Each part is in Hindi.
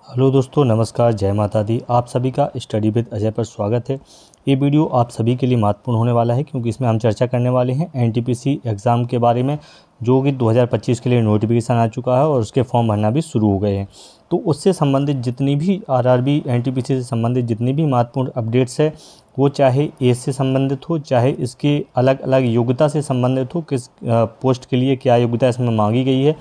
हेलो दोस्तों, नमस्कार, जय माता दी। आप सभी का स्टडी विद अजय पर स्वागत है। ये वीडियो आप सभी के लिए महत्वपूर्ण होने वाला है क्योंकि इसमें हम चर्चा करने वाले हैं एनटीपीसी एग्ज़ाम के बारे में, जो कि 2025 के लिए नोटिफिकेशन आ चुका है और उसके फॉर्म भरना भी शुरू हो गए हैं। तो उससे संबंधित जितनी भी आरआरबी एनटीपीसी से संबंधित जितनी भी महत्वपूर्ण अपडेट्स है, वो चाहे एज से संबंधित हो, चाहे इसके अलग अलग योग्यता से संबंधित हो, किस पोस्ट के लिए क्या योग्यता इसमें मांगी गई है,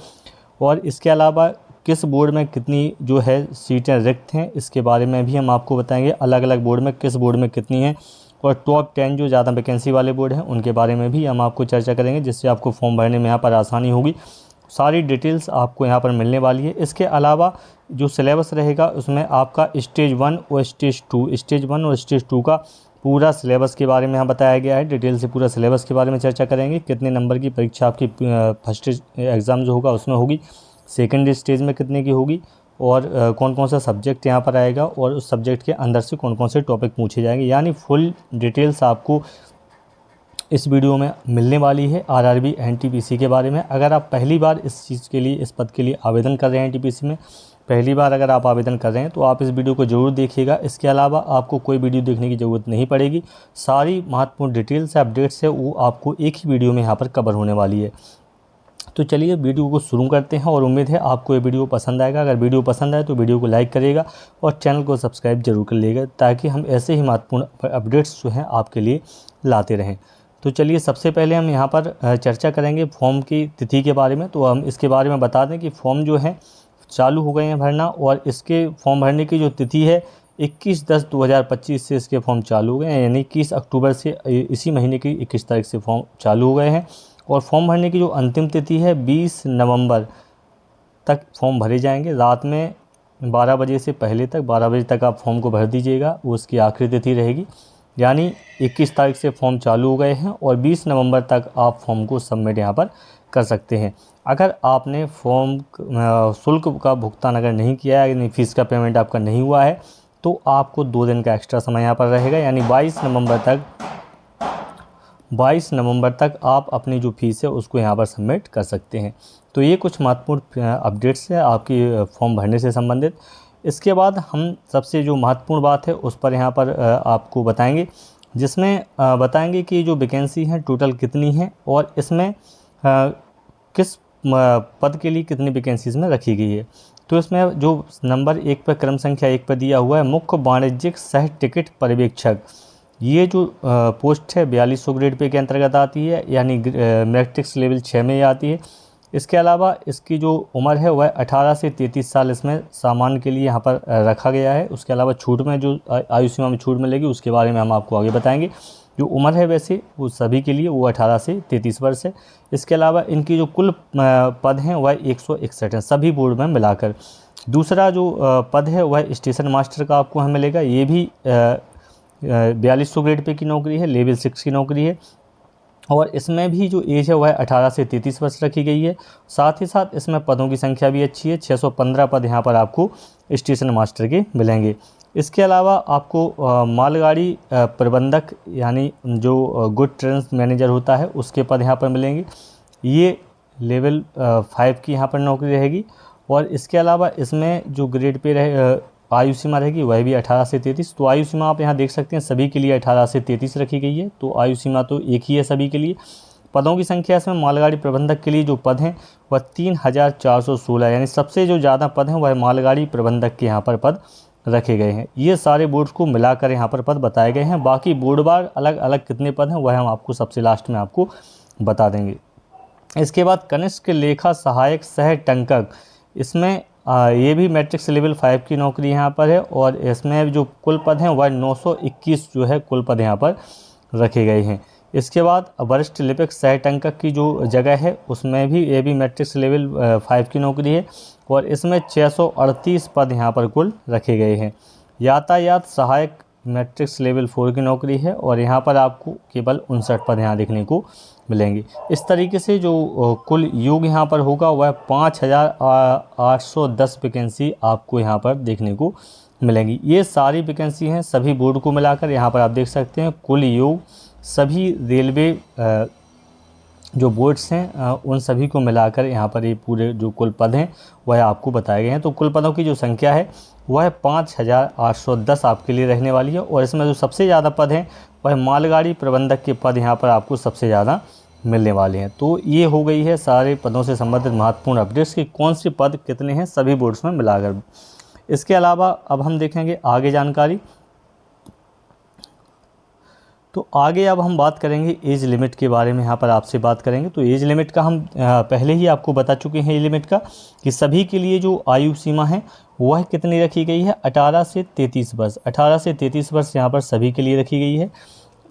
और इसके अलावा किस बोर्ड में कितनी जो है सीटें रिक्त हैं, इसके बारे में भी हम आपको बताएंगे। अलग अलग बोर्ड में किस बोर्ड में कितनी हैं, और टॉप 10 जो ज़्यादा वैकेंसी वाले बोर्ड हैं उनके बारे में भी हम आपको चर्चा करेंगे, जिससे आपको फॉर्म भरने में यहाँ पर आसानी होगी। सारी डिटेल्स आपको यहाँ पर मिलने वाली है। इसके अलावा जो सिलेबस रहेगा उसमें आपका स्टेज 1 और स्टेज 2 का पूरा सिलेबस के बारे में यहाँ बताया गया है। डिटेल से पूरा सिलेबस के बारे में चर्चा करेंगे। कितने नंबर की परीक्षा आपकी फर्स्ट एग्ज़ाम जो होगा उसमें होगी, सेकंड स्टेज में कितने की होगी, और कौन कौन सा सब्जेक्ट यहाँ पर आएगा, और उस सब्जेक्ट के अंदर से कौन कौन से टॉपिक पूछे जाएंगे। यानी फुल डिटेल्स आपको इस वीडियो में मिलने वाली है आरआरबी एनटीपीसी के बारे में। अगर आप पहली बार इस चीज़ के लिए, इस पद के लिए आवेदन कर रहे हैं एनटीपीसी में, पहली बार अगर आप आवेदन कर रहे हैं तो आप इस वीडियो को ज़रूर देखिएगा। इसके अलावा आपको कोई वीडियो देखने की ज़रूरत नहीं पड़ेगी। सारी महत्वपूर्ण डिटेल्स अपडेट्स है वो आपको एक ही वीडियो में यहाँ पर कवर होने वाली है। तो चलिए वीडियो को शुरू करते हैं, और उम्मीद है आपको ये वीडियो पसंद आएगा। अगर वीडियो पसंद आए तो वीडियो को लाइक करिएगा और चैनल को सब्सक्राइब जरूर कर लीजिएगा, ताकि हम ऐसे ही महत्वपूर्ण अपडेट्स जो हैं आपके लिए लाते रहें। तो चलिए सबसे पहले हम यहाँ पर चर्चा करेंगे फॉर्म की तिथि के बारे में। तो हम इसके बारे में बता दें कि फॉर्म जो है चालू हो गए हैं भरना, और इसके फॉर्म भरने की जो तिथि है 21/10/2025 से इसके फॉर्म चालू हो गए हैं। यानी 21 अक्टूबर से, इसी महीने की 21 तारीख से फॉर्म चालू हो गए हैं। और फॉर्म भरने की जो अंतिम तिथि है 20 नवंबर तक फॉर्म भरे जाएंगे। रात में 12 बजे से पहले तक, 12 बजे तक आप फॉर्म को भर दीजिएगा, वो उसकी आखिरी तिथि रहेगी। यानी 21 तारीख से फॉर्म चालू हो गए हैं और 20 नवंबर तक आप फॉर्म को सबमिट यहाँ पर कर सकते हैं। अगर आपने फॉर्म शुल्क का भुगतान अगर नहीं किया है, यानी फ़ीस का पेमेंट आपका नहीं हुआ है, तो आपको 2 दिन का एक्स्ट्रा समय यहाँ पर रहेगा। यानी 22 नवंबर तक आप अपनी जो फ़ीस है उसको यहाँ पर सबमिट कर सकते हैं। तो ये कुछ महत्वपूर्ण अपडेट्स है आपकी फॉर्म भरने से संबंधित। इसके बाद हम सबसे जो महत्वपूर्ण बात है उस पर यहाँ पर आपको बताएंगे, जिसमें बताएंगे कि जो वैकेंसी है टोटल कितनी है, और इसमें किस पद के लिए कितनी वैकेंसीज में रखी गई है। तो इसमें जो नंबर 1 पर, क्रम संख्या 1 पर दिया हुआ है, मुख्य वाणिज्यिक सह टिकट पर्यवेक्षक, ये जो पोस्ट है 4200 ग्रेड पे के अंतर्गत आती है, यानी मैट्रिक्स लेवल 6 में आती है। इसके अलावा इसकी जो उम्र है वह 18 से 33 साल इसमें सामान्य के लिए यहाँ पर रखा गया है। उसके अलावा छूट में जो आयु सीमा में छूट मिलेगी उसके बारे में हम आपको आगे बताएंगे। जो उम्र है वैसे वो सभी के लिए वो 18 से 33 वर्ष है। इसके अलावा इनकी जो कुल पद हैं वह 161 हैं सभी बोर्ड में मिलाकर। दूसरा जो पद है वह स्टेशन मास्टर का आपको हमें मिलेगा। ये भी 4200 ग्रेड पे की नौकरी है, लेवल 6 की नौकरी है, और इसमें भी जो एज है वह 18 से 33 वर्ष रखी गई है। साथ ही साथ इसमें पदों की संख्या भी अच्छी है, 615 पद यहाँ पर आपको स्टेशन मास्टर के मिलेंगे। इसके अलावा आपको मालगाड़ी प्रबंधक, यानी जो गुड ट्रेन मैनेजर होता है, उसके पद यहाँ पर मिलेंगे। ये लेवल 5 की यहाँ पर नौकरी रहेगी। और इसके अलावा इसमें जो ग्रेड पे रहे आयु सीमा रहेगी वह भी 18 से 33। तो आयु सीमा आप यहाँ देख सकते हैं सभी के लिए 18 से 33 रखी गई है। तो आयु सीमा तो एक ही है सभी के लिए। पदों की संख्या इसमें मालगाड़ी प्रबंधक के लिए जो पद हैं वह 3416, यानी सबसे जो ज़्यादा पद हैं वह मालगाड़ी प्रबंधक के यहाँ पर पद रखे गए हैं। ये सारे बोर्ड्स को मिलाकर यहाँ पर पद बताए गए हैं। बाकी बोर्डवार अलग अलग कितने पद हैं वह हम आपको सबसे लास्ट में आपको बता देंगे। इसके बाद कनिष्ठ लेखा सहायक सह टंकक, इसमें ये भी मैट्रिक्स लेवल 5 की नौकरी यहाँ पर है, और इसमें जो कुल पद हैं वह 921 जो है कुल पद यहाँ पर रखे गए हैं। इसके बाद वरिष्ठ लिपिक सह टंकक की जो जगह है उसमें भी ये भी मैट्रिक्स लेवल 5 की नौकरी है, और इसमें 638 पद यहाँ पर कुल रखे गए हैं। यातायात सहायक मैट्रिक्स लेवल 4 की नौकरी है, और यहाँ पर आपको केवल 59 पद यहाँ देखने को मिलेंगे। इस तरीके से जो कुल योग यहाँ पर होगा वह 5810 वैकेंसी आपको यहाँ पर देखने को मिलेंगी। ये सारी वैकेंसी हैं सभी बोर्ड को मिलाकर। यहाँ पर आप देख सकते हैं कुल योग सभी रेलवे जो बोर्ड्स हैं उन सभी को मिलाकर यहाँ पर ये पूरे जो कुल पद हैं वह आपको बताए गए हैं। तो कुल पदों की जो संख्या है वह 5810 आपके लिए रहने वाली है। और इसमें जो सबसे ज़्यादा पद हैं वह मालगाड़ी प्रबंधक के पद यहाँ पर आपको सबसे ज़्यादा मिलने वाले हैं। तो ये हो गई है सारे पदों से संबंधित महत्वपूर्ण अपडेट्स कि कौन से पद कितने हैं सभी बोर्ड्स में मिलाकर। इसके अलावा अब हम देखेंगे आगे जानकारी। तो आगे अब हम बात करेंगे एज लिमिट के बारे में, यहाँ पर आपसे बात करेंगे। तो एज लिमिट का हम पहले ही आपको बता चुके हैं एज लिमिट का कि सभी के लिए जो आयु सीमा है वह कितनी रखी गई है, 18 से 33 वर्ष। 18 से 33 वर्ष यहाँ पर सभी के लिए रखी गई है।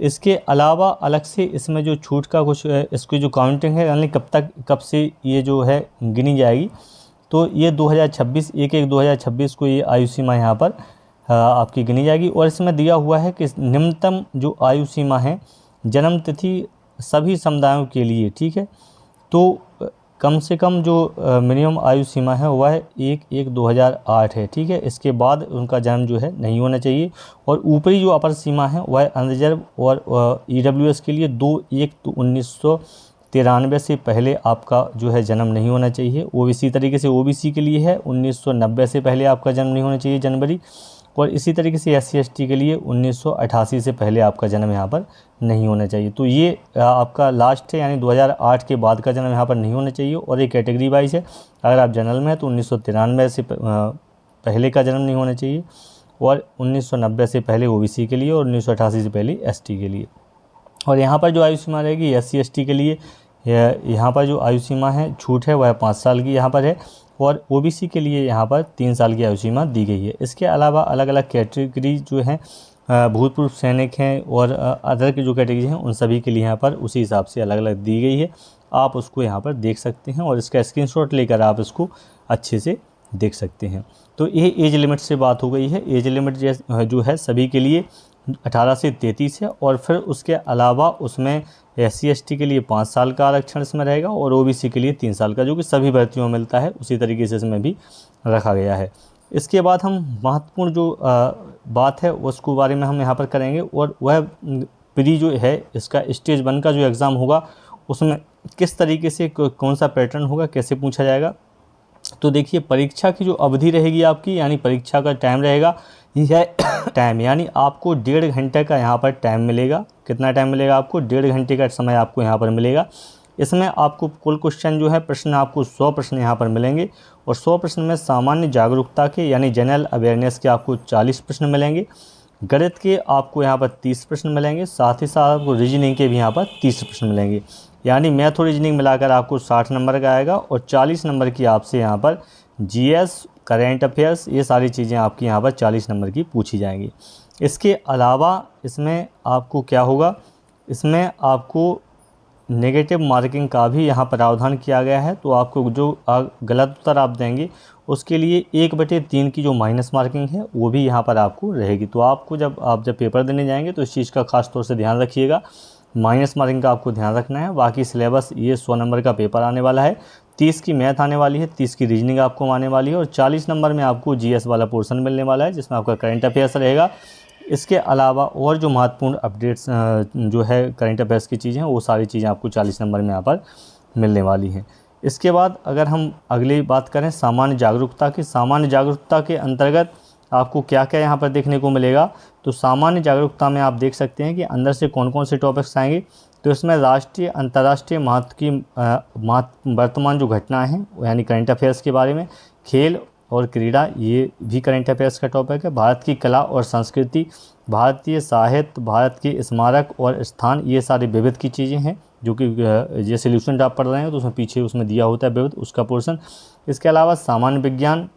इसके अलावा अलग से इसमें जो छूट का कुछ इसकी जो काउंटिंग है यानी कब से ये जो है गिनी जाएगी, तो ये 2026 1/1/2026 को ये आयु सीमा यहाँ पर आपकी गिनी जाएगी। और इसमें दिया हुआ है कि न्यूनतम जो आयु सीमा है जन्म तिथि सभी समुदायों के लिए, ठीक है, तो कम से कम जो मिनिमम आयु सीमा है वह 1/1/2008 है, ठीक है। इसके बाद उनका जन्म जो है नहीं होना चाहिए। और ऊपरी जो अपर सीमा है वह अनरिजर्व और EWS के लिए 2/1/1993 से पहले आपका जो है जन्म नहीं होना चाहिए। वो इसी तरीके से OBC के लिए है 1990 से पहले आपका जन्म नहीं होना चाहिए जनवरी। और इसी तरीके से SC/ST के लिए 1988 से पहले आपका जन्म यहाँ पर नहीं होना चाहिए। तो ये आपका लास्ट है, यानी 2008 के बाद का जन्म यहाँ पर नहीं होना चाहिए। और ये कैटेगरी वाइज है, अगर आप जनरल में है तो 1993 से पहले का जन्म नहीं होना चाहिए, और 1990 से पहले OBC के लिए, और 1988 से पहले ST के लिए। और यहाँ पर जो आयु सीमा रहेगी SC/ST के लिए, यहाँ पर जो आयु सीमा है छूट है वह 5 साल की यहाँ पर है। और OBC के लिए यहाँ पर 3 साल की आयु सीमा दी गई है। इसके अलावा अलग अलग कैटेगरी जो हैं भूतपूर्व सैनिक हैं और अदर की जो कैटेगरी हैं उन सभी के लिए यहाँ पर उसी हिसाब से अलग अलग दी गई है। आप उसको यहाँ पर देख सकते हैं और इसका स्क्रीनशॉट लेकर आप इसको अच्छे से देख सकते हैं। तो ये एज लिमिट से बात हो गई है। एज लिमिट जो है सभी के लिए 18 से 33 है। और फिर उसके अलावा उसमें SC/ST के लिए 5 साल का आरक्षण इसमें रहेगा और OBC के लिए 3 साल का, जो कि सभी भर्तियों में मिलता है, उसी तरीके से इसमें भी रखा गया है। इसके बाद हम महत्वपूर्ण जो बात है उसको बारे में हम यहाँ पर करेंगे, और वह प्री जो है इसका स्टेज 1 का जो एग्ज़ाम होगा उसमें किस तरीके से कौन सा पैटर्न होगा, कैसे पूछा जाएगा। तो देखिए, परीक्षा की जो अवधि रहेगी आपकी, यानी परीक्षा का टाइम रहेगा, यह टाइम यानी आपको 1.5 घंटे का यहाँ पर टाइम मिलेगा। कितना टाइम मिलेगा आपको? 1.5 घंटे का समय आपको यहाँ पर मिलेगा। इसमें आपको कुल क्वेश्चन जो है प्रश्न आपको 100 प्रश्न यहाँ पर मिलेंगे, और 100 प्रश्न में सामान्य जागरूकता के यानी जनरल अवेयरनेस के आपको 40 प्रश्न मिलेंगे। गणित के आपको यहाँ पर 30 प्रश्न मिलेंगे, साथ ही साथ आपको रीजनिंग के भी यहाँ पर 30 प्रश्न मिलेंगे, यानी मैथ और रीजनिंग मिलाकर आपको 60 नंबर का आएगा। और 40 नंबर की आपसे यहाँ पर GS, करेंट अफेयर्स, ये सारी चीज़ें आपकी यहाँ पर 40 नंबर की पूछी जाएंगी। इसके अलावा इसमें आपको क्या होगा, इसमें आपको नेगेटिव मार्किंग का भी यहाँ प्रावधान किया गया है। तो आपको जो गलत उत्तर आप देंगे उसके लिए 1/3 की जो माइनस मार्किंग है वो भी यहाँ पर आपको रहेगी। तो आपको जब पेपर देने जाएंगे तो इस चीज़ का खास तौर से ध्यान रखिएगा, माइनस मार्किंग का आपको ध्यान रखना है। बाकी सिलेबस ये 100 नंबर का पेपर आने वाला है, 30 की मैथ आने वाली है, 30 की रीजनिंग आपको आने वाली है, और 40 नंबर में आपको GS वाला पोर्शन मिलने वाला है जिसमें आपका करंट अफेयर्स रहेगा। इसके अलावा और जो महत्वपूर्ण अपडेट्स जो है करंट अफेयर्स की चीज़ें वो सारी चीज़ें आपको 40 नंबर में यहाँ पर मिलने वाली हैं। इसके बाद अगर हम अगली बात करें सामान्य जागरूकता की, सामान्य जागरूकता के अंतर्गत आपको क्या क्या यहाँ पर देखने को मिलेगा। तो सामान्य जागरूकता में आप देख सकते हैं कि अंदर से कौन कौन से टॉपिक्स आएंगे। तो इसमें राष्ट्रीय अंतर्राष्ट्रीय महत्व की वर्तमान जो घटना है यानी करंट अफेयर्स के बारे में, खेल और क्रीड़ा ये भी करंट अफेयर्स का टॉपिक है, भारत की कला और संस्कृति, भारतीय साहित्य, भारत के स्मारक और स्थान, ये सारी विविध की चीज़ें हैं जो कि ये सोल्यूशन आप पढ़ रहे हैं तो उसमें पीछे उसमें दिया होता है विविध उसका पोर्शन। इसके अलावा सामान्य विज्ञान,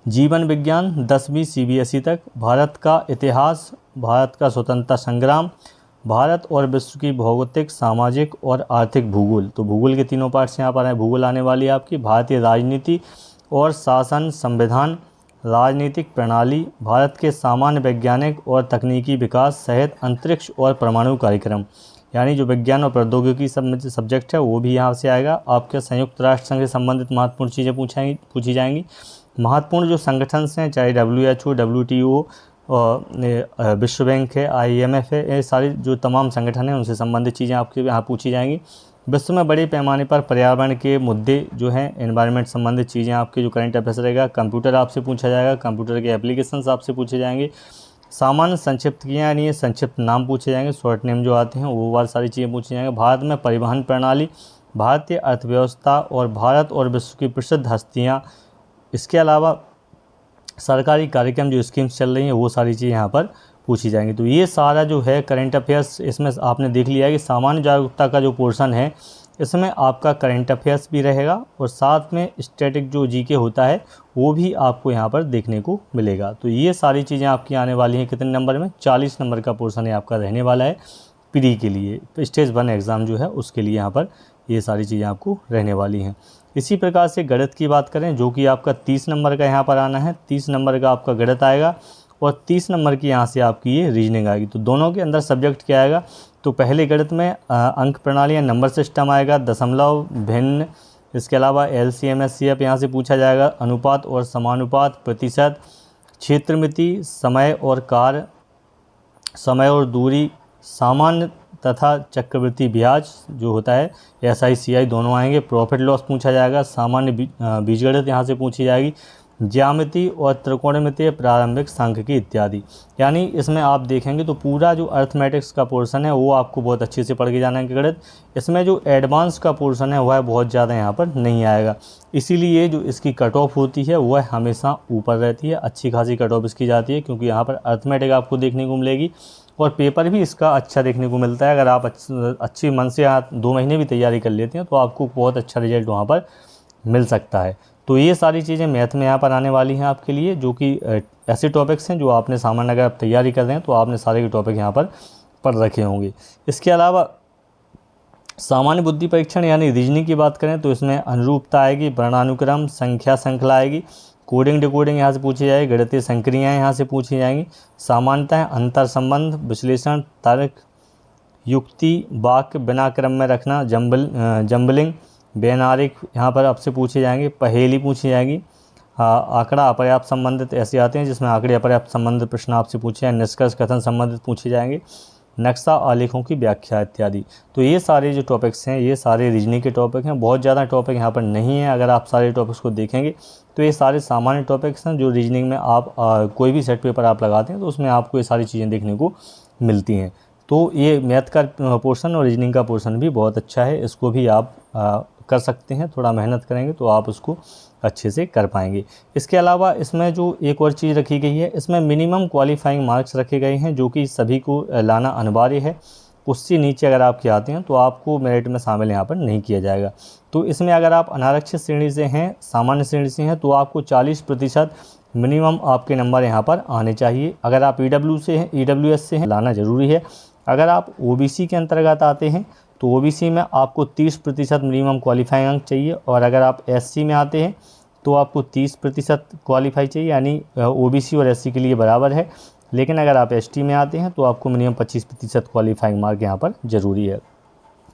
जीवन विज्ञान 10वीं CBSE तक, भारत का इतिहास, भारत का स्वतंत्रता संग्राम, भारत और विश्व की भौगोलिक, सामाजिक और आर्थिक भूगोल। तो भूगोल के तीनों पार्ट्स यहाँ पर हैं, भूगोल आने वाली है आपकी, भारतीय राजनीति और शासन, संविधान, राजनीतिक प्रणाली, भारत के सामान्य वैज्ञानिक और तकनीकी विकास सहित अंतरिक्ष और परमाणु कार्यक्रम, यानी जो विज्ञान और प्रौद्योगिकी सब्जेक्ट है वो भी यहाँ से आएगा। आपके संयुक्त राष्ट्र संघ से संबंधित महत्वपूर्ण चीज़ें पूछी जाएंगी। महत्वपूर्ण जो संगठन हैं चाहे WHO, WTO, और विश्व बैंक है, IMF है, ये सारी जो तमाम संगठन हैं उनसे संबंधित चीज़ें आपके यहाँ पूछी जाएंगी। विश्व में बड़े पैमाने पर पर्यावरण के मुद्दे जो हैं, एनवायरनमेंट संबंधित चीज़ें आपके जो करंट अफेयर्स रहेगा। कंप्यूटर आपसे पूछा जाएगा, कंप्यूटर के एप्लीकेशंस आपसे पूछे जाएंगे। सामान्य संक्षिप्त किया यानी संक्षिप्त नाम पूछे जाएंगे, शॉर्ट नेम जो आते हैं वो वाली सारी चीज़ें पूछी जाएंगी। भारत में परिवहन प्रणाली, भारतीय अर्थव्यवस्था और भारत और विश्व की प्रसिद्ध हस्तियाँ, इसके अलावा सरकारी कार्यक्रम जो स्कीम्स चल रही हैं वो सारी चीज़ें यहाँ पर पूछी जाएंगी। तो ये सारा जो है करंट अफेयर्स, इसमें आपने देख लिया है कि सामान्य जागरूकता का जो पोर्शन है इसमें आपका करंट अफेयर्स भी रहेगा और साथ में स्टैटिक जो जीके होता है वो भी आपको यहाँ पर देखने को मिलेगा। तो ये सारी चीज़ें आपकी आने वाली हैं कितने नंबर में, 40 नंबर का पोर्शन है आपका रहने वाला है प्री के लिए, स्टेज 1 एग्ज़ाम जो है उसके लिए यहाँ पर ये सारी चीज़ें आपको रहने वाली हैं। इसी प्रकार से गणित की बात करें जो कि आपका 30 नंबर का यहाँ पर आना है, 30 नंबर का आपका गणित आएगा और 30 नंबर की यहाँ से आपकी ये रीजनिंग आएगी। तो दोनों के अंदर सब्जेक्ट क्या आएगा, तो पहले गणित में अंक प्रणाली या नंबर सिस्टम आएगा, दशमलव, भिन्न, इसके अलावा LCM SCF यहाँ से पूछा जाएगा, अनुपात और समानुपात, प्रतिशत, क्षेत्रमिति, समय और कार्य, समय और दूरी, सामान्य तथा चक्रवृद्धि ब्याज जो होता है SI CI दोनों आएंगे। प्रॉफिट लॉस पूछा जाएगा, सामान्य बीजगणित यहाँ से पूछी जाएगी, ज्यामिति और त्रिकोणमितीय प्रारंभिक सांख्यिकी इत्यादि। यानी इसमें आप देखेंगे तो पूरा जो अर्थमेटिक्स का पोर्शन है वो आपको बहुत अच्छे से पढ़ के जाना है गणित। इसमें जो एडवांस का पोर्शन है वह बहुत ज़्यादा यहाँ पर नहीं आएगा, इसीलिए जो इसकी कट ऑफ होती है वह हमेशा ऊपर रहती है, अच्छी खासी कट ऑफ इसकी जाती है क्योंकि यहाँ पर अर्थमेटिक आपको देखने को मिलेगी और पेपर भी इसका अच्छा देखने को मिलता है। अगर आप अच्छी मन से 2 महीने भी तैयारी कर लेते हैं तो आपको बहुत अच्छा रिजल्ट वहाँ पर मिल सकता है। तो ये सारी चीज़ें मैथ में यहाँ पर आने वाली हैं आपके लिए, जो कि ऐसे टॉपिक्स हैं जो आपने सामान्य अगर आप तैयारी कर रहे हैं तो आपने सारे के टॉपिक यहाँ पर पढ़ रखे होंगे। इसके अलावा सामान्य बुद्धि परीक्षण यानी रीजनिंग की बात करें तो इसमें अनुरूपता आएगी, वर्णानुक्रम, संख्या श्रृंखला आएगी, कोडिंग डिकोडिंग यहाँ से पूछी जाएगी, गणितीय संक्रियाएँ यहाँ से पूछी जाएंगी, सामान्यतः, अंतर संबंध, विश्लेषण, तर्क, युक्ति, वाक्य बिना क्रम में रखना, जम्बलिंग, वैनारिक यहाँ पर आपसे पूछे जाएंगे, पहेली पूछी जाएगी, आंकड़ा अपर्याप्त संबंधित ऐसे आते हैं जिसमें आंकड़े अपर्याप्त संबंधित प्रश्न आपसे पूछे जाएंगे, निष्कर्ष कथन संबंधित पूछे जाएंगे, नक्शा आलेखों की व्याख्या इत्यादि। तो ये सारे जो टॉपिक्स हैं ये सारे रीजनिंग के टॉपिक हैं, बहुत ज़्यादा टॉपिक यहाँ पर नहीं है। अगर आप सारे टॉपिक्स को देखेंगे तो ये सारे सामान्य टॉपिक्स हैं जो रीजनिंग में आप कोई भी सेट पेपर आप लगाते हैं तो उसमें आपको ये सारी चीज़ें देखने को मिलती हैं। तो ये मैथ का पोर्शन और रीजनिंग का पोर्शन भी बहुत अच्छा है, इसको भी आप कर सकते हैं, थोड़ा मेहनत करेंगे तो आप उसको अच्छे से कर पाएंगे। इसके अलावा इसमें जो एक और चीज़ रखी गई है, इसमें मिनिमम क्वालिफाइंग मार्क्स रखे गए हैं जो कि सभी को लाना अनिवार्य है। उससे नीचे अगर आपके आते हैं तो आपको मेरिट में शामिल यहाँ पर नहीं किया जाएगा। तो इसमें अगर आप अनारक्षित श्रेणी से हैं, सामान्य श्रेणी से हैं तो आपको 40% मिनिमम आपके नंबर यहाँ पर आने चाहिए। अगर आप EW से हैं, EWS से हैं, लाना ज़रूरी है। अगर आप OBC के अंतर्गत आते हैं तो OBC में आपको 30% मिनिमम क्वालिफाइंग अंक चाहिए और अगर आप SC में आते हैं तो आपको 30% क्वालिफाई चाहिए, यानी OBC और SC के लिए बराबर है। लेकिन अगर आप ST में आते हैं तो आपको मिनिमम 25% क्वालिफाइंग मार्क यहाँ पर ज़रूरी है।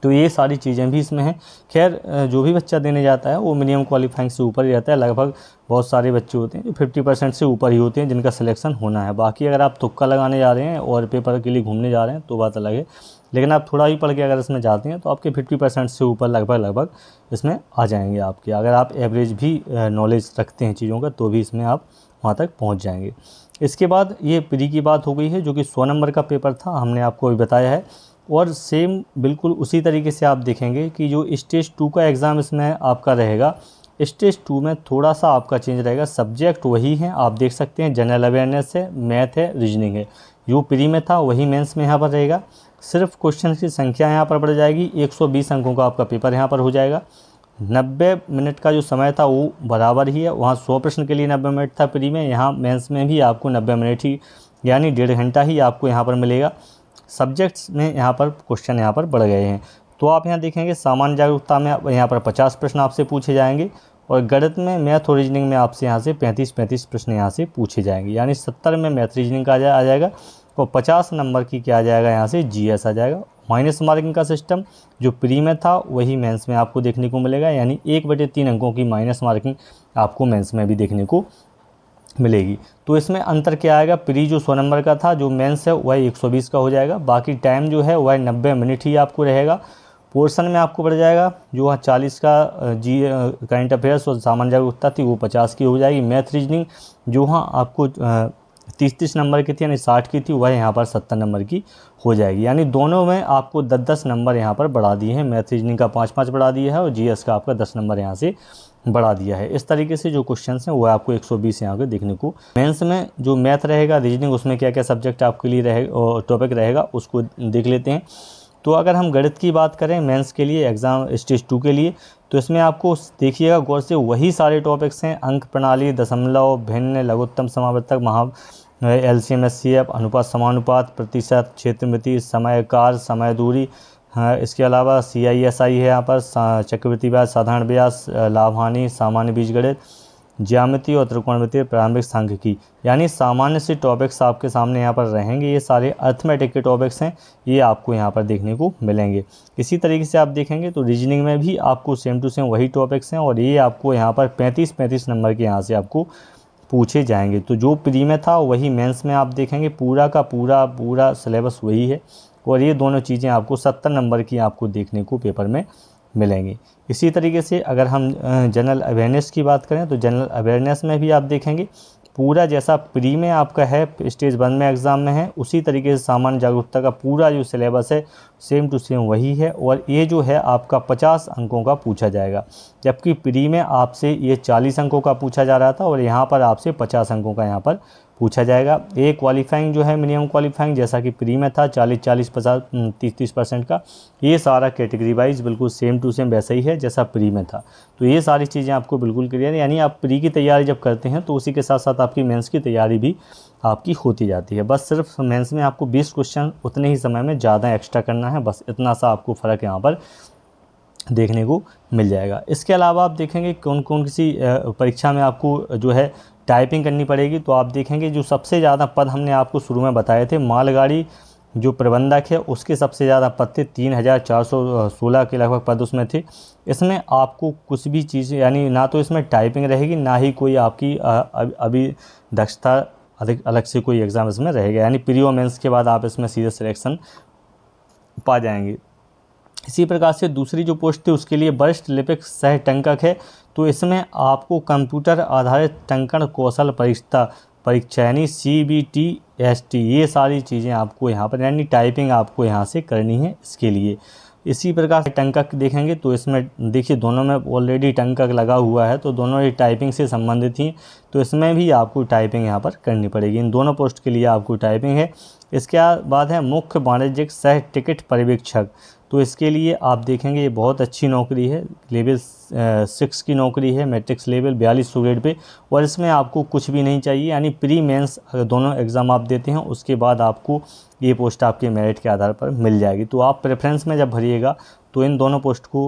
तो ये सारी चीज़ें भी इसमें हैं। खैर जो भी बच्चा देने जाता है वो मिनिमम क्वालिफाइंग से ऊपर ही रहता है। लगभग बहुत सारे बच्चे होते हैं जो 50% से ऊपर ही होते हैं जिनका सिलेक्शन होना है। बाकी अगर आप तुक्का लगाने जा रहे हैं और पेपर के लिए घूमने जा रहे हैं तो बात अलग है, लेकिन आप थोड़ा ही पढ़ के अगर इसमें जाते हैं तो आपके 50% से ऊपर लगभग इसमें आ जाएंगे आपके। अगर आप एवरेज भी नॉलेज रखते हैं चीज़ों का तो भी इसमें आप वहाँ तक पहुँच जाएंगे। इसके बाद ये प्री की बात हो गई है जो कि 100 नंबर का पेपर था, हमने आपको भी बताया है। और सेम बिल्कुल उसी तरीके से आप देखेंगे कि जो स्टेज 2 का एग्ज़ाम इसमें आपका रहेगा, स्टेज 2 में थोड़ा सा आपका चेंज रहेगा। सब्जेक्ट वही हैं, आप देख सकते हैं, जनरल अवेयरनेस है, मैथ है, रीजनिंग है। जो प्री में था वही मेंस में यहाँ पर रहेगा। सिर्फ क्वेश्चन की संख्या यहाँ पर बढ़ जाएगी, 120 अंकों का आपका पेपर यहाँ पर हो जाएगा। 90 मिनट का जो समय था वो बराबर ही है, वहाँ 100 प्रश्न के लिए 90 मिनट था प्री में, यहाँ मेंस में भी आपको 90 मिनट ही यानी 1.5 घंटा ही आपको यहाँ पर मिलेगा। सब्जेक्ट्स में यहाँ पर क्वेश्चन यहाँ पर बढ़ गए हैं। तो आप यहाँ देखेंगे सामान्य जागरूकता में यहाँ पर 50 प्रश्न आपसे पूछे जाएंगे और गणित में, मैथ और रीजनिंग में आपसे यहाँ से 35 प्रश्न यहाँ से पूछे जाएंगे, यानी 70 में मैथ रीजनिंग का आ जाएगा और 50 नंबर की क्या आ जाएगा यहाँ से GS आ जाएगा। माइनस मार्किंग का सिस्टम जो प्री में था वही मेंस में आपको देखने को मिलेगा, यानी 1/3 अंकों की माइनस मार्किंग आपको मेंस में भी देखने को मिलेगी। तो इसमें अंतर क्या आएगा, प्री जो 100 नंबर का था, जो मेंस है वह 120 का हो जाएगा। बाकी टाइम जो है वह 90 मिनट ही आपको रहेगा। पोर्शन में आपको बढ़ जाएगा, जो वहाँ 40 का जी करंट अफेयर्स और सामान्य जागरूकता थी वो 50 की हो जाएगी। मैथ रीजनिंग जो वहाँ आपको 30 नंबर की थी यानी 60 की थी, वह यहाँ पर 70 नंबर की हो जाएगी। यानी दोनों में आपको 10-10 नंबर यहाँ पर बढ़ा दिए हैं। मैथ रीजनिंग का 5-5 बढ़ा दिया है और जीएस का आपका 10 नंबर यहाँ से बढ़ा दिया है। इस तरीके से जो क्वेश्चंस हैं वो आपको 120 यहाँ पे देखने को। मेंस में जो मैथ रहेगा, रीजनिंग, उसमें क्या क्या सब्जेक्ट आपके लिए रहेगा और टॉपिक रहेगा उसको देख लेते हैं। तो अगर हम गणित की बात करें मेंस के लिए, एग्ज़ाम स्टेज 2 के लिए, तो इसमें आपको देखिएगा गौर से वही सारे टॉपिक्स हैं। अंक प्रणाली, दशमलव, भिन्न, लघुत्तम समावर्तक, LCM SCF, अनुपात समानुपात, प्रतिशत, क्षेत्रमिति, समय कार्य, समय दूरी। हाँ, इसके अलावा CISI है यहाँ पर, चक्रवृद्धि ब्याज, साधारण ब्याज, लाभ हानि, सामान्य बीजगणित, ज्यामिति और त्रिकोणमिति, प्रारंभिक सांख्यिकी। यानी सामान्य से टॉपिक्स आपके सामने यहाँ पर रहेंगे। ये सारे अर्थमेटिक के टॉपिक्स हैं, ये आपको यहाँ पर देखने को मिलेंगे। इसी तरीके से आप देखेंगे तो रीजनिंग में भी आपको सेम टू सेम वही टॉपिक्स हैं और ये आपको यहाँ पर 35-35 नंबर के यहाँ से आपको पूछे जाएंगे। तो जो प्री में था वही मेंस में आप देखेंगे, पूरा का पूरा सिलेबस वही है और ये दोनों चीज़ें आपको 70 नंबर की आपको देखने को पेपर में मिलेंगी। इसी तरीके से अगर हम जनरल अवेयरनेस की बात करें तो जनरल अवेयरनेस में भी आप देखेंगे पूरा जैसा प्री में आपका है, स्टेज 1 में एग्ज़ाम में है, उसी तरीके से सामान्य जागरूकता का पूरा जो सिलेबस है सेम टू सेम वही है और ये जो है आपका 50 अंकों का पूछा जाएगा। जबकि प्री में आपसे ये 40 अंकों का पूछा जा रहा था और यहाँ पर आपसे 50 अंकों का यहाँ पर पूछा जाएगा। ये क्वालिफाइंग जो है मिनिमम क्वालिफाइंग जैसा कि प्री में था 40-40, 50, 30-30% का, ये सारा कैटेगरी वाइज बिल्कुल सेम टू सेम वैसा ही है जैसा प्री में था। तो ये सारी चीज़ें आपको बिल्कुल क्लियर है। यानी आप प्री की तैयारी जब करते हैं तो उसी के साथ साथ आपकी मेंस की तैयारी भी आपकी होती जाती है। बस सिर्फ मेंस में आपको 20 क्वेश्चन उतने ही समय में ज़्यादा एक्स्ट्रा करना है, बस इतना सा आपको फ़र्क यहाँ पर देखने को मिल जाएगा। इसके अलावा आप देखेंगे कौन कौन सी परीक्षा में आपको जो है टाइपिंग करनी पड़ेगी। तो आप देखेंगे जो सबसे ज़्यादा पद हमने आपको शुरू में बताए थे, मालगाड़ी जो प्रबंधक है उसके सबसे ज़्यादा पद थे, 3416 के लगभग पद उसमें थे। इसमें आपको कुछ भी चीज़ यानी ना तो इसमें टाइपिंग रहेगी, ना ही कोई आपकी अभी दक्षता अलग से कोई एग्ज़ाम इसमें रहेगा। यानी प्री और मेंस के बाद आप इसमें सीधे सिलेक्शन पा जाएंगे। इसी प्रकार से दूसरी जो पोस्ट थी उसके लिए वरिष्ठ लिपिक सह टंकक है। तो इसमें आपको कंप्यूटर आधारित टंकन कौशल परीक्षा यानी CBTST, ये सारी चीज़ें आपको यहाँ पर यानी टाइपिंग आपको यहाँ से करनी है इसके लिए। इसी प्रकार से टंकक देखेंगे तो इसमें देखिए दोनों में ऑलरेडी टंकक लगा हुआ है, तो दोनों ही टाइपिंग से संबंधित ही, तो इसमें भी आपको टाइपिंग यहाँ पर करनी पड़ेगी। इन दोनों पोस्ट के लिए आपको टाइपिंग है। इसके बाद है मुख्य वाणिज्यिक सह टिकट पर्यवेक्षक। तो इसके लिए आप देखेंगे ये बहुत अच्छी नौकरी है, लेवल 6 की नौकरी है, मैट्रिक्स लेवल 4200 ग्रेड पे, और इसमें आपको कुछ भी नहीं चाहिए। यानी प्री मेंस अगर दोनों एग्ज़ाम आप देते हैं उसके बाद आपको ये पोस्ट आपके मेरिट के आधार पर मिल जाएगी। तो आप प्रेफरेंस में जब भरिएगा तो इन दोनों पोस्ट को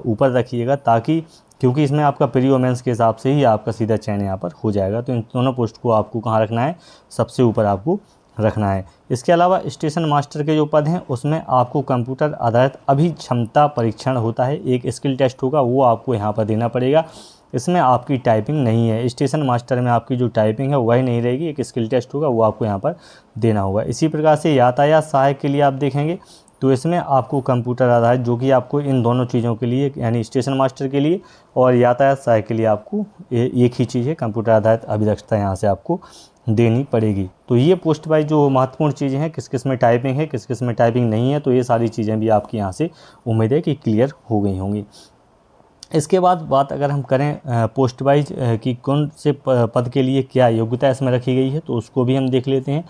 ऊपर रखिएगा, ताकि क्योंकि इसमें आपका प्री और मेंस के हिसाब से ही आपका सीधा चयन यहाँ पर हो जाएगा। तो इन दोनों पोस्ट को आपको कहाँ रखना है, सबसे ऊपर आपको रखना है। इसके अलावा स्टेशन मास्टर के जो पद हैं उसमें आपको कंप्यूटर आधारित अभिक्षमता परीक्षण होता है, एक स्किल टेस्ट होगा, वो आपको यहाँ पर देना पड़ेगा। इसमें आपकी टाइपिंग नहीं है, स्टेशन मास्टर में आपकी जो टाइपिंग है वही नहीं रहेगी, एक स्किल टेस्ट होगा वो आपको यहाँ पर देना होगा। इसी प्रकार से यातायात सहायक के लिए आप देखेंगे तो इसमें आपको कंप्यूटर आधारित, जो कि आपको इन दोनों चीज़ों के लिए यानी स्टेशन मास्टर के लिए और यातायात सहायक के लिए आपको एक ही चीज़ है, कंप्यूटर आधारित अभिदक्षता यहाँ से आपको देनी पड़ेगी। तो ये पोस्ट वाइज जो महत्वपूर्ण चीज़ें हैं, किस किस में टाइपिंग है, किस किस में टाइपिंग नहीं है, तो ये सारी चीज़ें भी आपकी यहाँ से उम्मीद है कि क्लियर हो गई होंगी। इसके बाद बात अगर हम करें पोस्ट वाइज कि कौन से पद के लिए क्या योग्यता इसमें रखी गई है, तो उसको भी हम देख लेते हैं।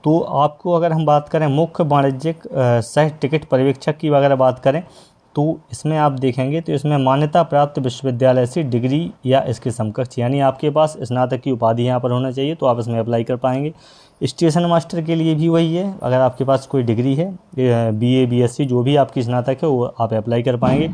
तो आपको अगर हम बात करें मुख्य वाणिज्यिक सह टिकट पर्यवेक्षक की अगर बात करें तो इसमें आप देखेंगे तो इसमें मान्यता प्राप्त विश्वविद्यालय से डिग्री या इसके समकक्ष, यानी आपके पास स्नातक की उपाधि यहाँ पर होना चाहिए, तो आप इसमें अप्लाई कर पाएंगे। स्टेशन मास्टर के लिए भी वही है, अगर आपके पास कोई डिग्री है BA BSc जो भी आपकी स्नातक है वो आप अप्लाई कर पाएंगे।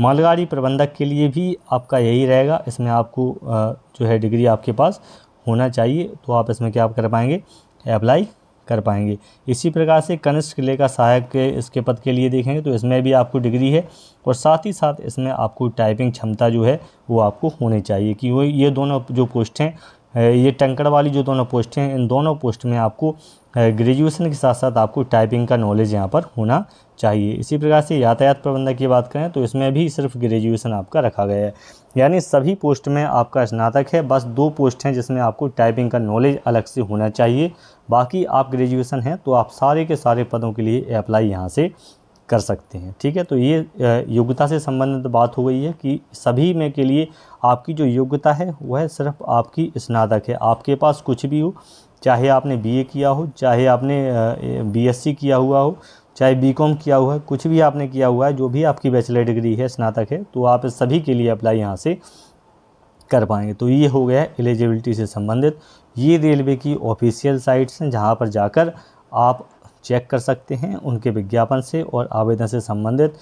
मालगाड़ी प्रबंधक के लिए भी आपका यही रहेगा, इसमें आपको जो है डिग्री आपके पास होना चाहिए, तो आप इसमें क्या कर पाएंगे, अप्लाई कर पाएंगे। इसी प्रकार से कनिष्ठ लेखा सहायक के इसके पद के लिए देखेंगे तो इसमें भी आपको डिग्री है और साथ ही साथ इसमें आपको टाइपिंग क्षमता जो है वो आपको होनी चाहिए, कि वो ये दोनों जो पोस्ट हैं ये टंकड़ वाली जो दोनों पोस्ट हैं, इन दोनों पोस्ट में आपको ग्रेजुएशन के साथ साथ आपको टाइपिंग का नॉलेज यहाँ पर होना चाहिए। इसी प्रकार से यातायात प्रबंधक की बात करें तो इसमें भी सिर्फ ग्रेजुएशन आपका रखा गया है, यानी सभी पोस्ट में आपका स्नातक है। बस 2 पोस्ट हैं जिसमें आपको टाइपिंग का नॉलेज अलग से होना चाहिए, बाकी आप ग्रेजुएशन हैं तो आप सारे के सारे पदों के लिए अप्लाई यहाँ से कर सकते हैं। ठीक है, तो ये योग्यता से संबंधित बात हो गई है कि सभी में के लिए आपकी जो योग्यता है वह सिर्फ आपकी स्नातक है। आपके पास कुछ भी हो, चाहे आपने बीए किया हो, चाहे आपने बीएससी किया हुआ हो, चाहे बीकॉम किया हुआ है, कुछ भी आपने किया हुआ है, जो भी आपकी बैचलर डिग्री है, स्नातक है, तो आप इस सभी के लिए अप्लाई यहाँ से कर पाएंगे। तो ये हो गया एलिजिबिलिटी से संबंधित। ये रेलवे की ऑफिशियल साइट्स हैं जहाँ पर जाकर आप चेक कर सकते हैं उनके विज्ञापन से और आवेदन से संबंधित।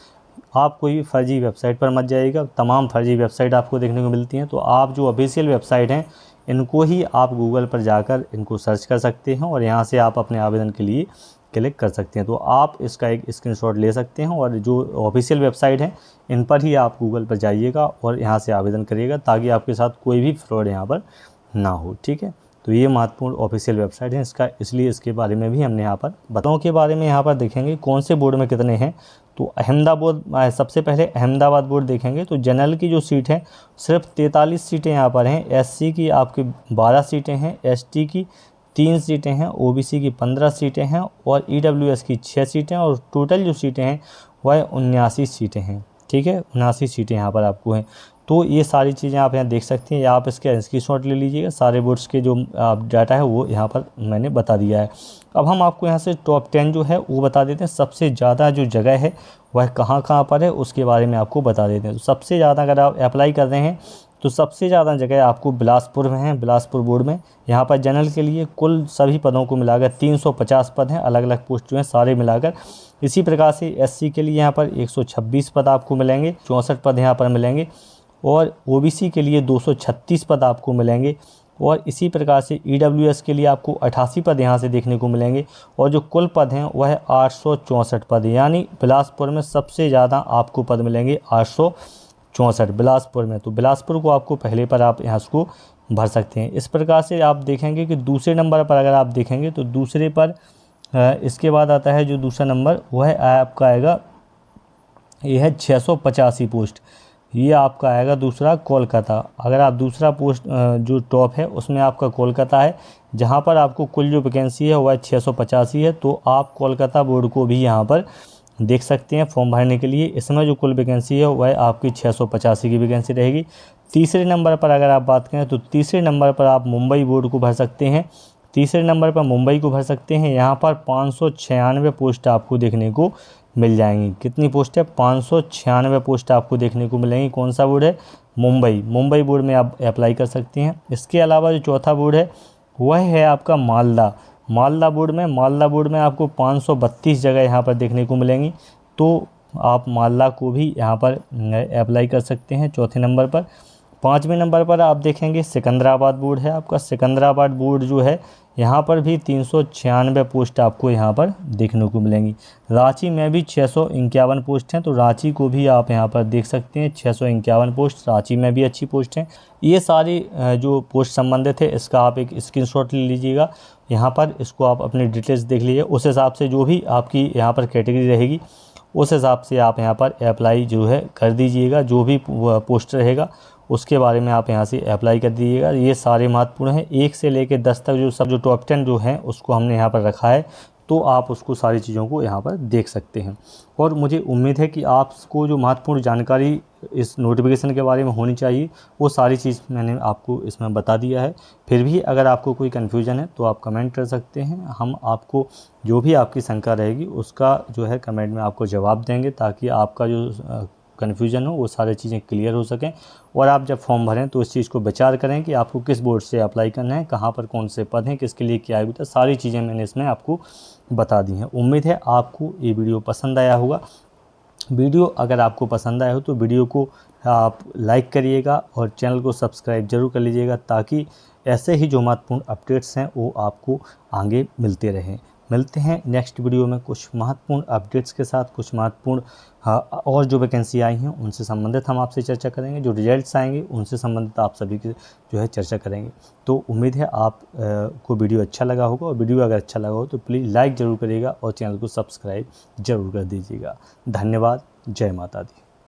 आप कोई फर्जी वेबसाइट पर मत जाइएगा, तमाम फर्जी वेबसाइट आपको देखने को मिलती हैं। तो आप जो ऑफिशियल वेबसाइट हैं इनको ही आप गूगल पर जाकर इनको सर्च कर सकते हैं और यहाँ से आप अपने आवेदन के लिए क्लिक कर सकते हैं। तो आप इसका एक स्क्रीनशॉट ले सकते हैं और जो ऑफिशियल वेबसाइट है इन पर ही आप गूगल पर जाइएगा और यहाँ से आवेदन करिएगा, ताकि आपके साथ कोई भी फ्रॉड यहाँ पर ना हो। ठीक है, तो ये महत्वपूर्ण ऑफिशियल वेबसाइट है इसका, इसलिए इसके बारे में भी हमने यहाँ पर बताओं के बारे में यहाँ पर देखेंगे कौन से बोर्ड में कितने हैं। तो अहमदाबाद, सबसे पहले अहमदाबाद बोर्ड देखेंगे तो जनरल की जो सीट है सिर्फ 43 सीटें यहाँ पर हैं, एससी की आपकी 12 सीटें हैं, एसटी की 3 सीटें हैं, ओबीसी की 15 सीटें हैं और ईडब्ल्यूएस की 6 सीटें और टोटल जो सीटें हैं वह 79 सीटें हैं। ठीक है, 79 सीटें यहाँ पर आपको हैं। तो ये सारी चीज़ें आप यहाँ देख सकते हैं, या आप इसके स्क्रीनशॉट ले लीजिएगा। सारे बोर्ड्स के जो डाटा है वो यहाँ पर मैंने बता दिया है। अब हम आपको यहाँ से टॉप 10 जो है वो बता देते हैं। सबसे ज़्यादा जो जगह है वह कहाँ कहाँ पर है उसके बारे में आपको बता देते हैं। तो सबसे ज़्यादा अगर आप अप्लाई कर रहे हैं तो सबसे ज़्यादा जगह आपको बिलासपुर में है, बिलासपुर बोर्ड में। यहाँ पर जनरल के लिए कुल सभी पदों को मिलाकर 350 पद हैं, अलग अलग पोस्ट जो हैं सारे मिलाकर। इसी प्रकार से एससी के लिए यहाँ पर 126 पद आपको मिलेंगे, 64 पद यहाँ पर मिलेंगे और ओबीसी के लिए 236 पद आपको मिलेंगे और इसी प्रकार से ईडब्ल्यूएस के लिए आपको 88 पद यहाँ से देखने को मिलेंगे और जो कुल पद हैं वह 864 पद, यानी बिलासपुर में सबसे ज़्यादा आपको पद मिलेंगे 864 बिलासपुर में। तो बिलासपुर को आपको पहले पर आप यहाँ उसको भर सकते हैं। इस प्रकार से आप देखेंगे कि दूसरे नंबर पर अगर आप देखेंगे तो दूसरे पर इसके बाद आता है जो दूसरा नंबर वह आपका आएगा, ये है 685 पोस्ट, ये आपका आएगा दूसरा कोलकाता। अगर आप दूसरा पोस्ट जो टॉप है उसमें आपका कोलकाता है, जहां पर आपको कुल जो वैकेंसी है वह 685 है। तो आप कोलकाता बोर्ड को भी यहां पर देख सकते हैं फॉर्म भरने के लिए। इसमें जो कुल वैकेंसी है वह आपकी 685 की वैकेंसी रहेगी। तीसरे नंबर पर अगर आप बात करें तो तीसरे नंबर पर आप मुंबई बोर्ड को भर सकते हैं, तीसरे नंबर पर मुंबई को भर सकते हैं। यहाँ पर 596 पोस्ट आपको देखने को मिल जाएंगी। कितनी पोस्ट है? 596 पोस्ट आपको देखने को मिलेंगी। कौन सा बोर्ड है? मुंबई, मुंबई बोर्ड में आप अप्लाई कर सकते हैं। इसके अलावा जो चौथा बोर्ड है वह है आपका मालदा, मालदा बोर्ड में आपको 532 जगह यहाँ पर देखने को मिलेंगी। तो आप मालदा को भी यहाँ पर अप्लाई कर सकते हैं चौथे नंबर पर। पाँचवें नंबर पर आप देखेंगे सिकंदराबाद बोर्ड है आपका। सिकंदराबाद बोर्ड जो है यहाँ पर भी 396 पोस्ट आपको यहाँ पर देखने को मिलेंगी। रांची में भी 651 पोस्ट हैं, तो रांची को भी आप यहाँ पर देख सकते हैं। 651 पोस्ट रांची में भी अच्छी पोस्ट हैं। ये सारी जो पोस्ट संबंधित है इसका आप एक स्क्रीनशॉट ले लीजिएगा, यहाँ पर इसको आप अपनी डिटेल्स देख लीजिए। उस हिसाब से जो भी आपकी यहाँ पर कैटेगरी रहेगी उस हिसाब से आप यहाँ पर अप्लाई जो है कर दीजिएगा। जो भी पोस्ट रहेगा उसके बारे में आप यहाँ से अप्लाई कर दीजिएगा। ये सारे महत्वपूर्ण हैं, 1 से लेकर 10 तक जो सब जो टॉप 10 जो हैं उसको हमने यहाँ पर रखा है, तो आप उसको सारी चीज़ों को यहाँ पर देख सकते हैं। और मुझे उम्मीद है कि आपको जो महत्वपूर्ण जानकारी इस नोटिफिकेशन के बारे में होनी चाहिए वो सारी चीज़ मैंने आपको इसमें बता दिया है। फिर भी अगर आपको कोई कन्फ्यूज़न है तो आप कमेंट कर सकते हैं, हम आपको जो भी आपकी शंका रहेगी उसका जो है कमेंट में आपको जवाब देंगे, ताकि आपका जो कन्फ्यूज़न हो वो सारी चीज़ें क्लियर हो सकें। और आप जब फॉर्म भरें तो इस चीज़ को विचार करें कि आपको किस बोर्ड से अप्लाई करना है, कहाँ पर कौन से पद हैं, किसके लिए क्या है, सारी चीज़ें मैंने इसमें आपको बता दी हैं। उम्मीद है आपको ये वीडियो पसंद आया होगा। वीडियो अगर आपको पसंद आया हो तो वीडियो को आप लाइक करिएगा और चैनल को सब्सक्राइब जरूर कर लीजिएगा, ताकि ऐसे ही जो महत्वपूर्ण अपडेट्स हैं वो आपको आगे मिलते रहें। मिलते हैं नेक्स्ट वीडियो में कुछ महत्वपूर्ण अपडेट्स के साथ, कुछ महत्वपूर्ण और जो वैकेंसी आई हैं उनसे संबंधित हम आपसे चर्चा करेंगे, जो रिजल्ट्स आएंगे उनसे संबंधित आप सभी की जो है चर्चा करेंगे। तो उम्मीद है आप को वीडियो अच्छा लगा होगा, और वीडियो अगर अच्छा लगा हो तो प्लीज़ लाइक ज़रूर करिएगा और चैनल को सब्सक्राइब ज़रूर कर दीजिएगा। धन्यवाद। जय माता दी।